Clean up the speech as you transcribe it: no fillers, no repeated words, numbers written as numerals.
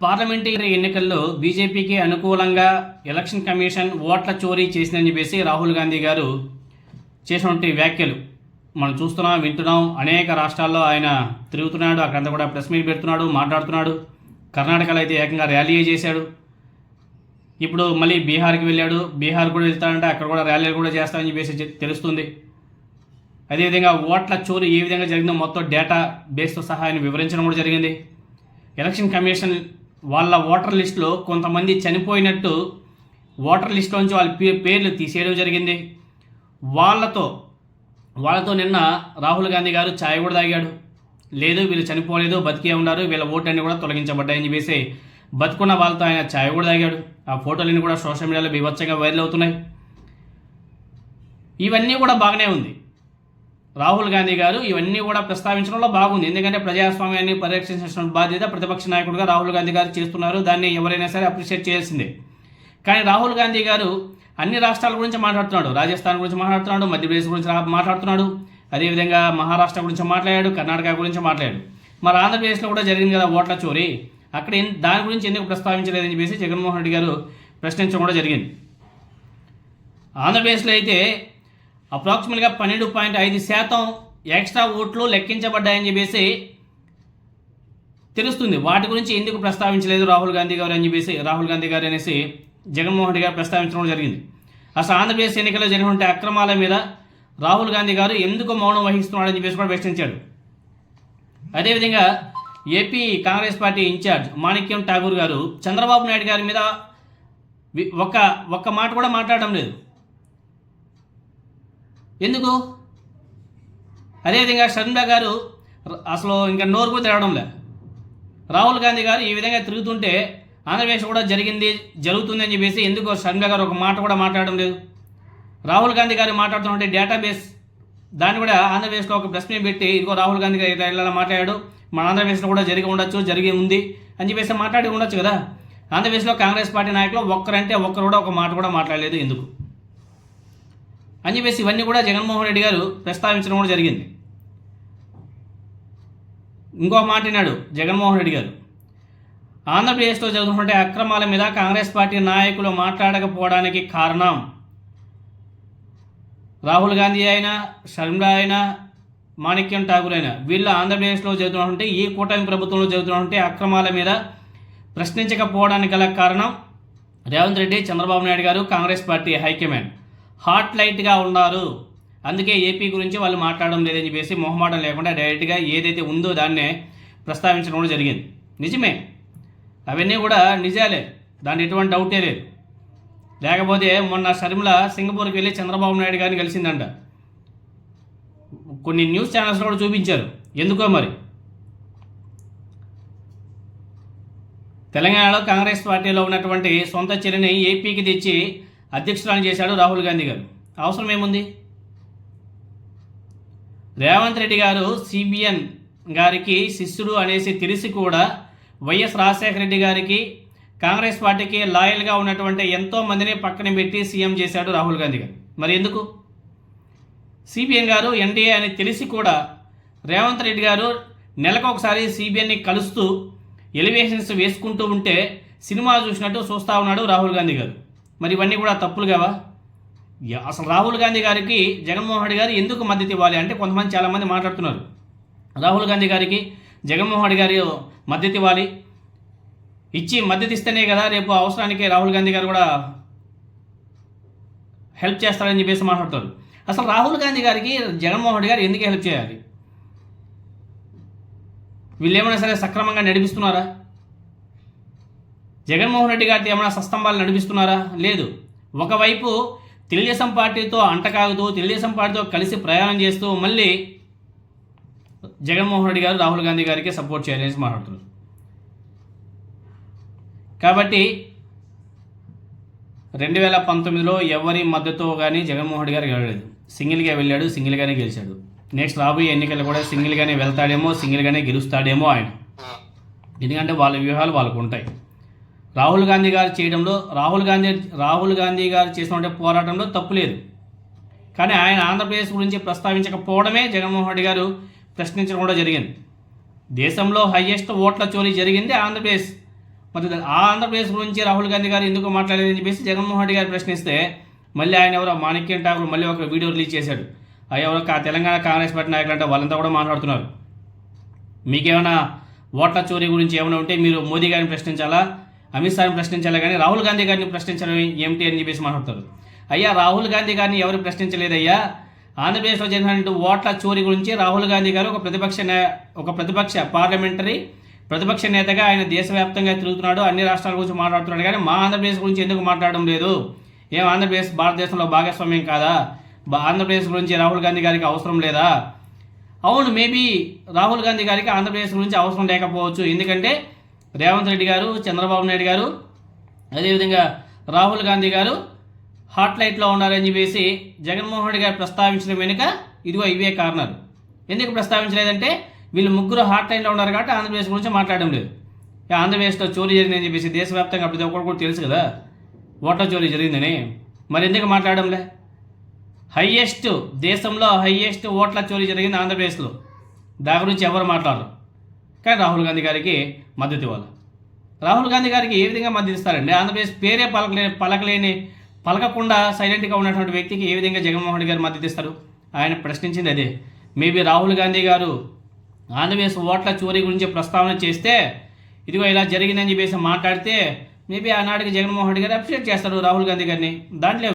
Parliamentary ఎన్నికల్లో బీజేపీకి అనుకూలంగా ఎలక్షన్ కమిషన్ ఓట్ల చోరీ చేసిందని చెప్పేసి రాహుల్ గాంధీ గారు చేసినటువంటి వ్యాఖ్యలు మనం చూస్తున్నాం, వింటున్నాం. అనేక రాష్ట్రాల్లో ఆయన తిరుగుతున్నాడు, అక్కడంతా కూడా ప్రెస్ మీట్ పెడుతున్నాడు, మాట్లాడుతున్నాడు. కర్ణాటకలో అయితే ఏకంగా ర్యాలీ చేశాడు. ఇప్పుడు మళ్ళీ బీహార్కి వెళ్ళాడు, బీహార్ కూడా వెళ్తాడంటే అక్కడ కూడా ర్యాలీలు కూడా చేస్తామని చెప్పేసి తెలుస్తుంది. అదేవిధంగా ఓట్ల చోరీ ఏ విధంగా జరిగిందో మొత్తం డేటా బేస్తో సహా ఆయన వివరించడం కూడా జరిగింది. ఎలక్షన్ కమిషన్ వాళ్ళ ఓటర్ లిస్టులో కొంతమంది చనిపోయినట్టు ఓటర్ లిస్టులోంచి వాళ్ళ పేర్లు తీసేయడం జరిగింది. వాళ్ళతో నిన్న రాహుల్ గాంధీ గారు ఛాయ్ కూడా తాగాడు. లేదు వీళ్ళు చనిపోలేదు, బతికే ఉన్నారు, వీళ్ళ ఓట్లన్నీ కూడా తొలగించబడ్డాయని చెప్పేసి బతుకున్న వాళ్ళతో ఆయన ఛాయ్ కూడా తాగాడు. ఆ ఫోటోలన్నీ కూడా సోషల్ మీడియాలో బీభత్సంగా వైరల్ అవుతున్నాయి. ఇవన్నీ కూడా బాగానే ఉంది. రాహుల్ గాంధీ గారు ఇవన్నీ కూడా ప్రస్తావించడంలో బాగుంది. ఎందుకంటే ప్రజాస్వామ్యాన్ని పరిరక్షించిన బాధ్యత ప్రతిపక్ష నాయకుడిగా రాహుల్ గాంధీ గారు చేస్తున్నారు. దాన్ని ఎవరైనా సరే అప్రిషియేట్ చేయాల్సిందే. కానీ రాహుల్ గాంధీ గారు అన్ని రాష్ట్రాల గురించి మాట్లాడుతున్నాడు. రాజస్థాన్ గురించి మాట్లాడుతున్నాడు, మధ్యప్రదేశ్ గురించి మాట్లాడుతున్నాడు, అదేవిధంగా మహారాష్ట్ర గురించి మాట్లాడాడు, కర్ణాటక గురించి మాట్లాడాడు. మరి ఆంధ్రప్రదేశ్లో కూడా జరిగింది కదా ఓట్ల చోరీ, అక్కడ దాని గురించి ఎందుకు ప్రస్తావించలేదని చెప్పేసి జగన్మోహన్ రెడ్డి గారు ప్రశ్నించడం కూడా జరిగింది. ఆంధ్రప్రదేశ్లో అయితే అప్రాక్సిమేట్గా 12.5% ఎక్స్ట్రా ఓట్లు లెక్కించబడ్డాయని చెప్పేసి తెలుస్తుంది. వాటి గురించి ఎందుకు ప్రస్తావించలేదు రాహుల్ గాంధీ గారు అనేసి జగన్మోహన్ రెడ్డి గారు ప్రస్తావించడం జరిగింది. అసలు ఆంధ్రప్రదేశ్ ఎన్నికల్లో జరిగినటువంటి అక్రమాల మీద రాహుల్ గాంధీ గారు ఎందుకు మౌనం వహిస్తున్నాడని చెప్పేసి కూడా ప్రశ్నించాడు. అదేవిధంగా ఏపీ కాంగ్రెస్ పార్టీ ఇన్ఛార్జ్ మాణిక్యం ఠాగూర్ గారు చంద్రబాబు నాయుడు గారి మీద ఒక్క మాట కూడా మాట్లాడడం లేదు. ఎందుకు? అదేవిధంగా షర్మిల గారు అసలు ఇంకా నోరు కూడా తిరగడం లేదు. రాహుల్ గాంధీ గారు ఈ విధంగా తిరుగుతుంటే ఆంధ్రప్రదేశ్ కూడా జరుగుతుంది అని చెప్పేసి ఎందుకు షర్మిల గారు ఒక మాట కూడా మాట్లాడడం లేదు. రాహుల్ గాంధీ గారు మాట్లాడుతున్నటువంటి డేటాబేస్ దాన్ని కూడా ఆంధ్రప్రదేశ్లో ఒక ప్రెస్ మీట్ పెట్టి ఇదిగో రాహుల్ గాంధీ గారు ఇలా మాట్లాడాడు, మన ఆంధ్రప్రదేశ్లో కూడా జరిగి ఉంది అని చెప్పేసి మాట్లాడి ఉండొచ్చు కదా. ఆంధ్రప్రదేశ్లో కాంగ్రెస్ పార్టీ నాయకులు ఒక్కరు కూడా ఒక మాట కూడా మాట్లాడలేదు ఎందుకు అని చెప్పేసి ఇవన్నీ కూడా జగన్మోహన్ రెడ్డి గారు ప్రస్తావించడం కూడా జరిగింది. ఇంకో మాట విన్నాడు జగన్మోహన్ రెడ్డి గారు, ఆంధ్రప్రదేశ్లో జరుగుతున్న అక్రమాల మీద కాంగ్రెస్ పార్టీ నాయకులు మాట్లాడకపోవడానికి కారణం రాహుల్ గాంధీ అయినా, షర్మిల అయినా, మాణిక్యం ఠాగూర్ అయినా వీళ్ళు ఆంధ్రప్రదేశ్లో జరుగుతున్నటువంటి ఈ కూటమి ప్రభుత్వంలో జరుగుతున్నటువంటి అక్రమాల మీద ప్రశ్నించకపోవడానికి గల కారణం రేవంత్ రెడ్డి, చంద్రబాబు నాయుడు గారు, కాంగ్రెస్ పార్టీ హైకమాండ్ హాట్ లైట్గా ఉన్నారు. అందుకే ఏపీ గురించి వాళ్ళు మాట్లాడడం లేదని చెప్పేసి మొహమాటం లేకుండా డైరెక్ట్గా ఏదైతే ఉందో దాన్నే ప్రస్తావించడం కూడా జరిగింది. నిజమే, అవన్నీ కూడా నిజాలే, దాంట్లో ఎటువంటి డౌటే లేదు. లేకపోతే మొన్న షర్మిల సింగపూర్కి వెళ్ళి చంద్రబాబు నాయుడు గారిని కలిసిందంట. కొన్ని న్యూస్ ఛానల్స్లో కూడా చూపించారు. ఎందుకో మరి తెలంగాణలో కాంగ్రెస్ పార్టీలో ఉన్నటువంటి సొంత చెల్లిని ఏపీకి తెచ్చి అధ్యక్షురాలు చేశాడు రాహుల్ గాంధీ గారు. అవసరం ఏముంది? రేవంత్ రెడ్డి గారు సిబిఎన్ గారికి శిష్యుడు అనేసి తెలిసి కూడా వైఎస్ రాజశేఖర రెడ్డి గారికి, కాంగ్రెస్ పార్టీకి లాయల్గా ఉన్నటువంటి ఎంతోమందిని పక్కన పెట్టి సీఎం చేశాడు రాహుల్ గాంధీ గారు. మరి ఎందుకు? సిబిఎన్ గారు ఎన్డీఏ అని తెలిసి కూడా రేవంత్ రెడ్డి గారు నెలకు ఒకసారి సిబిఎన్ని కలుస్తూ ఎలివేషన్స్ వేసుకుంటూ ఉంటే సినిమా చూసినట్టు చూస్తూ ఉన్నాడు రాహుల్ గాంధీ గారు. మరి ఇవన్నీ కూడా తప్పులు కావా? అసలు రాహుల్ గాంధీ గారికి జగన్మోహన్ రెడ్డి గారు ఎందుకు మద్దతు ఇవ్వాలి అంటే కొంతమంది చాలామంది మాట్లాడుతున్నారు. రాహుల్ గాంధీ గారికి జగన్మోహన్ రెడ్డి గారు మద్దతు ఇవ్వాలి, మద్దతు ఇస్తేనే కదా రేపు అవసరానికి రాహుల్ గాంధీ గారు కూడా హెల్ప్ చేస్తారని చెప్పేసి మాట్లాడతారు. అసలు రాహుల్ గాంధీ గారికి జగన్మోహన్ రెడ్డి గారు ఎందుకు హెల్ప్ చేయాలి? వీళ్ళు ఏమైనా సరే సక్రమంగా నడిపిస్తున్నారా? జగన్మోహన్ రెడ్డి గారితో ఏమైనా సస్తంభాలు నడిపిస్తున్నారా? లేదు. ఒకవైపు తెలుగుదేశం పార్టీతో అంటకాగుతూ, తెలుగుదేశం పార్టీతో కలిసి ప్రయాణం చేస్తూ మళ్ళీ జగన్మోహన్ రెడ్డి గారు రాహుల్ గాంధీ గారికి సపోర్ట్ చేయాలని మాట్లాడుతున్నారు. కాబట్టి 2019లో ఎవరి మద్దతు కానీ జగన్మోహన్ రెడ్డి గారు గెలవలేదు. సింగిల్గా వెళ్ళాడు, సింగిల్గానే గెలిచాడు. నెక్స్ట్ రాబోయే ఎన్నికలు కూడా సింగిల్గానే వెళ్తాడేమో, సింగిల్గానే గెలుస్తాడేమో ఆయన. ఎందుకంటే వాళ్ళ వ్యూహాలు వాళ్ళకు ఉంటాయి. రాహుల్ గాంధీ గారు చేసినటువంటి పోరాటంలో తప్పు లేదు. కానీ ఆయన ఆంధ్రప్రదేశ్ గురించి ప్రస్తావించకపోవడమే జగన్మోహన్ రెడ్డి గారు ప్రశ్నించడం కూడా జరిగింది. దేశంలో హయ్యెస్ట్ ఓట్ల చోరీ జరిగింది ఆంధ్రప్రదేశ్ మరి ఆంధ్రప్రదేశ్ గురించి రాహుల్ గాంధీ గారు ఎందుకు మాట్లాడలేదని చెప్పేసి జగన్మోహన్ రెడ్డి గారు ప్రశ్నిస్తే మళ్ళీ ఆయన ఎవరో మాణిక్యం ఠాకూర్ మళ్ళీ ఒక వీడియో రిలీజ్ చేశాడు. ఎవరో తెలంగాణ కాంగ్రెస్ పార్టీ నాయకులు అంటే వాళ్ళంతా కూడా మాట్లాడుతున్నారు. మీకేమైనా ఓట్ల చోరీ గురించి ఏమైనా ఉంటే మీరు మోదీ గారిని ప్రశ్నించాలా, అమిత్ షాని ప్రశ్నించాలా, కానీ రాహుల్ గాంధీ గారిని ప్రశ్నించడం ఏమిటి అని చెప్పేసి మాట్లాడతారు. అయ్యా, రాహుల్ గాంధీ గారిని ఎవరు ప్రశ్నించలేదయ్యా. ఆంధ్రప్రదేశ్లో జరిగిన ఓట్ల చోరీ గురించి రాహుల్ గాంధీ గారు ఒక ప్రతిపక్ష పార్లమెంటరీ ప్రతిపక్ష నేతగా ఆయన దేశవ్యాప్తంగా తిరుగుతున్నాడు, అన్ని రాష్ట్రాల గురించి మాట్లాడుతున్నాడు, కానీ మా ఆంధ్రప్రదేశ్ గురించి ఎందుకు మాట్లాడడం లేదు? ఏం ఆంధ్రప్రదేశ్ భారతదేశంలో భాగస్వామ్యం కాదా? ఆంధ్రప్రదేశ్ గురించి రాహుల్ గాంధీ గారికి అవసరం లేదా? అవును, మేబీ రాహుల్ గాంధీ గారికి ఆంధ్రప్రదేశ్ గురించి అవసరం లేకపోవచ్చు. ఎందుకంటే రేవంత్ రెడ్డి గారు, చంద్రబాబు నాయుడు గారు, అదేవిధంగా రాహుల్ గాంధీ గారు హాట్ లైట్లో ఉన్నారని చెప్పేసి జగన్మోహన్ రెడ్డి గారు ప్రస్తావించడం వెనుక ఇదిగో ఇవే కారణాలు. ఎందుకు ప్రస్తావించలేదంటే వీళ్ళు ముగ్గురు హాట్ లైన్లో ఉన్నారు కాబట్టి ఆంధ్రప్రదేశ్ గురించి మాట్లాడడం లేదు. ఆంధ్రప్రదేశ్లో చోరీ జరిగిందని చెప్పేసి దేశవ్యాప్తంగా ప్రతి ఒక్కరు కూడా తెలుసు కదా ఓట్ల చోరీ జరిగిందని. మరి ఎందుకు మాట్లాడడంలే? దేశంలో హైయెస్ట్ ఓట్ల చోరీ జరిగింది ఆంధ్రప్రదేశ్లో. దాని గురించి ఎవరు మాట్లాడరు, కానీ రాహుల్ గాంధీ గారికి మద్దతు ఇవ్వాలి. రాహుల్ గాంధీ గారికి ఏ విధంగా మద్దతు ఇస్తారండి? ఆంధ్రప్రదేశ్ పేరే పలకకుండా సైలెంట్గా ఉన్నటువంటి వ్యక్తికి ఏ విధంగా జగన్మోహన్ రెడ్డి గారు మద్దతు ఇస్తారు? ఆయన ప్రశ్నించింది అదే. మేబీ రాహుల్ గాంధీ గారు ఆంధ్రప్రదేశ్ ఓట్ల చోరీ గురించి ప్రస్తావన చేస్తే ఇదిగో ఇలా జరిగిందని చెప్పేసి మాట్లాడితే మేబీ ఆనాటికి జగన్మోహన్ రెడ్డి గారు అప్రిషియేట్ చేస్తారు రాహుల్ గాంధీ గారిని. దాంట్లో